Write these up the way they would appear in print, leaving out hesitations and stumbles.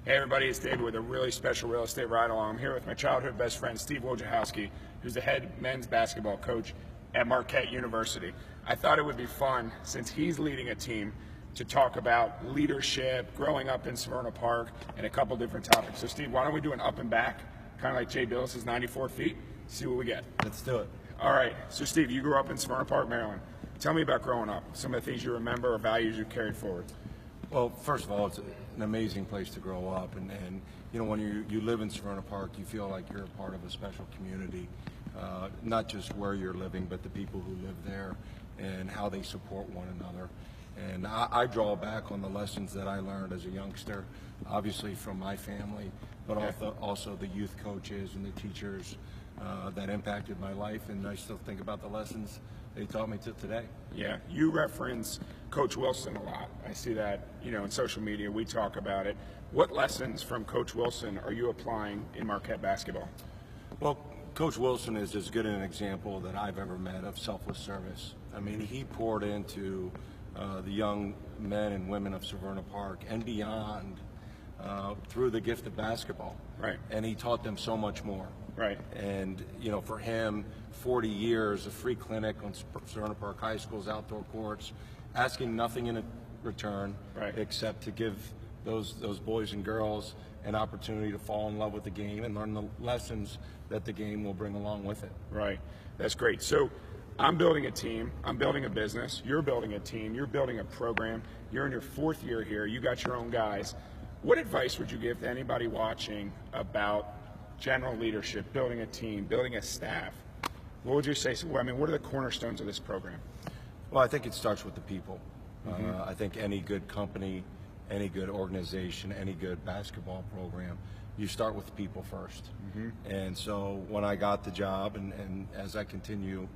Hey everybody, it's David with a really special real estate ride-along. I'm here with my childhood best friend, Steve Wojciechowski, who's the head men's basketball coach at Marquette University. I thought it would be fun, since he's leading a team, to talk about leadership, growing up in Severna Park, and a couple different topics. So Steve, why don't we do an up and back, kind of like Jay Billis' 94 feet, see what we get. Let's do it. All right, so Steve, you grew up in Severna Park, Maryland. Tell me about growing up, some of the things you remember or values you carried forward. Well, first of all, it's an amazing place to grow up, and you know, when you live in Severna Park, you feel like you're a part of a special community, not just where you're living, but the people who live there and how they support one another. And I draw back on the lessons that I learned as a youngster, obviously from my family, but also the youth coaches and the teachers that impacted my life, and I still think about the lessons they taught me to today. Yeah, you reference Coach Wilson a lot. I see that, you know, in social media, we talk about it. What lessons from Coach Wilson are you applying in Marquette basketball? Well, Coach Wilson is as good an example that I've ever met of selfless service. I mean, he poured into the young men and women of Severna Park and beyond through the gift of basketball. Right. And he taught them so much more. Right. And, you know, for him, 40 years of free clinic on Severna Park High School's outdoor courts, asking nothing in return, right, except to give those boys and girls an opportunity to fall in love with the game and learn the lessons that the game will bring along with it. Right. That's great. So I'm building a team, I'm building a business, you're building a team, you're building a program, you're in your fourth year here, you got your own guys. What advice would you give to anybody watching about general leadership, building a team, building a staff? What would you say? So, I mean, what are the cornerstones of this program? Well, I think it starts with the people. I think any good company, any good organization, any good basketball program, you start with the people first. And so when I got the job, and as I continue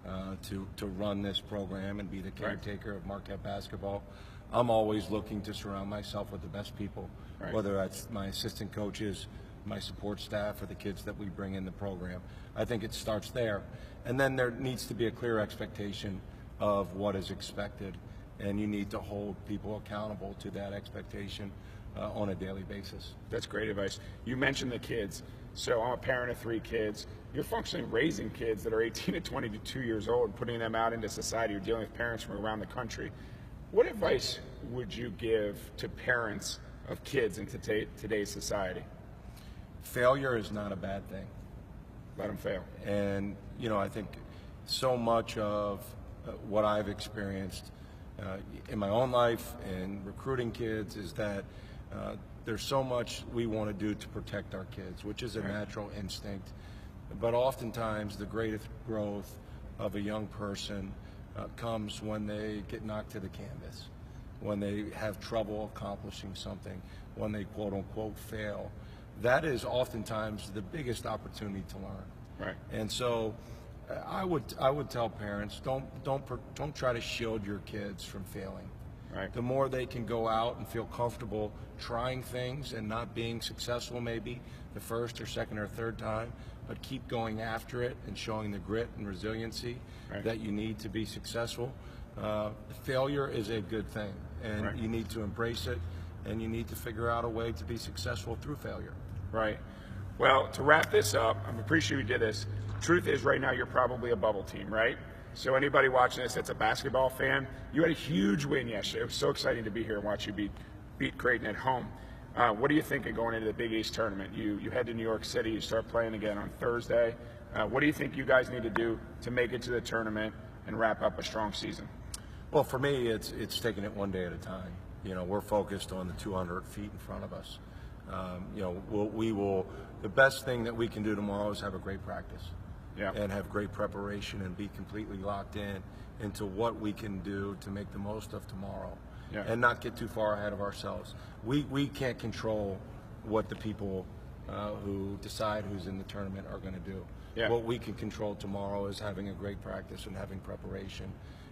to run this program and be the caretaker of Marquette Basketball, I'm always looking to surround myself with the best people, whether that's my assistant coaches, my support staff, or the kids that we bring in the program. I think it starts there. And then there needs to be a clear expectation of what is expected, and you need to hold people accountable to that expectation on a daily basis. That's great advice. You mentioned the kids. So I'm a parent of 3 kids. You're functionally raising kids that are 18 to 22 years old, putting them out into society. You're dealing with parents from around the country. What advice would you give to parents of kids in today's society? Failure is not a bad thing. Let them fail. And, you know, I think so much of what I've experienced in my own life and recruiting kids is that there's so much we want to do to protect our kids, which is a natural instinct. But oftentimes the greatest growth of a young person comes when they get knocked to the canvas, when they have trouble accomplishing something, when they quote unquote fail. That is oftentimes the biggest opportunity to learn. Right. And so I would tell parents, don't try to shield your kids from failing. Right. The more they can go out and feel comfortable trying things and not being successful maybe the first or second or third time, but keep going after it and showing the grit and resiliency that you need to be successful. Failure is a good thing, and you need to embrace it, and you need to figure out a way to be successful through failure. Right. Well, to wrap this up, I'm appreciative you did this. Truth is, right now you're probably a bubble team, right? So anybody watching this that's a basketball fan, you had a huge win yesterday. It was so exciting to be here and watch you beat Creighton at home. What do you think of going into the Big East tournament? You head to New York City, you start playing again on Thursday. What do you think you guys need to do to make it to the tournament and wrap up a strong season? Well, for me, it's taking it one day at a time. You know, we're focused on the 200 feet in front of us. You know, the best thing that we can do tomorrow is have a great practice and have great preparation and be completely locked in into what we can do to make the most of tomorrow and not get too far ahead of ourselves. We can't control what the people who decide who's in the tournament are going to do. What we can control tomorrow is having a great practice and having preparation,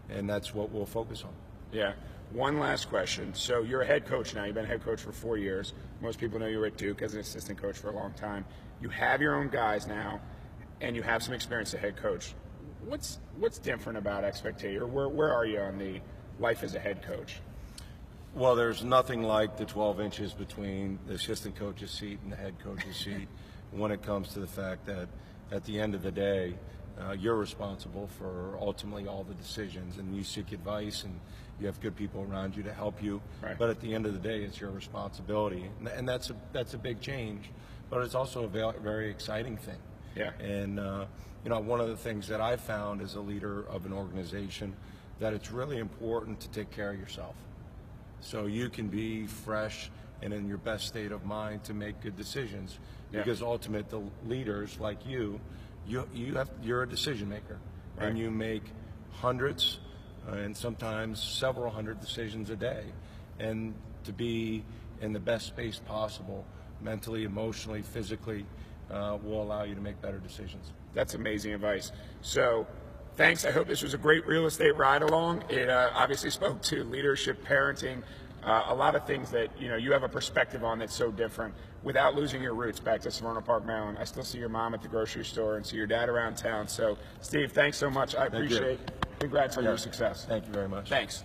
and that's what we'll focus on. Yeah. One last question. So you're a head coach now. You've been a head coach for 4 years. Most people know you were at Duke as an assistant coach for a long time. You have your own guys now, and you have some experience as a head coach. What's different about expectation? Where are you on the life as a head coach? Well, there's nothing like the 12 inches between the assistant coach's seat and the head coach's seat when it comes to the fact that at the end of the day, you're responsible for ultimately all the decisions, and you seek advice and you have good people around you to help you. Right. But at the end of the day, it's your responsibility, and that's a big change. But it's also a very exciting thing. Yeah. And one of the things that I found as a leader of an organization, that it's really important to take care of yourself, so you can be fresh and in your best state of mind to make good decisions. Yeah. Because ultimately, the leaders like you're a decision maker, Right. and you make hundreds and sometimes several hundred decisions a day. And to be in the best space possible, mentally, emotionally, physically, will allow you to make better decisions. That's amazing advice. So thanks. I hope this was a great real estate ride along. It obviously spoke to leadership, parenting, a lot of things that you have a perspective on that's so different without losing your roots back to Severna Park, Maryland. I still see your mom at the grocery store and see your dad around town. So Steve, thanks so much. I appreciate it. Congrats on your success. Thank you very much. Thanks.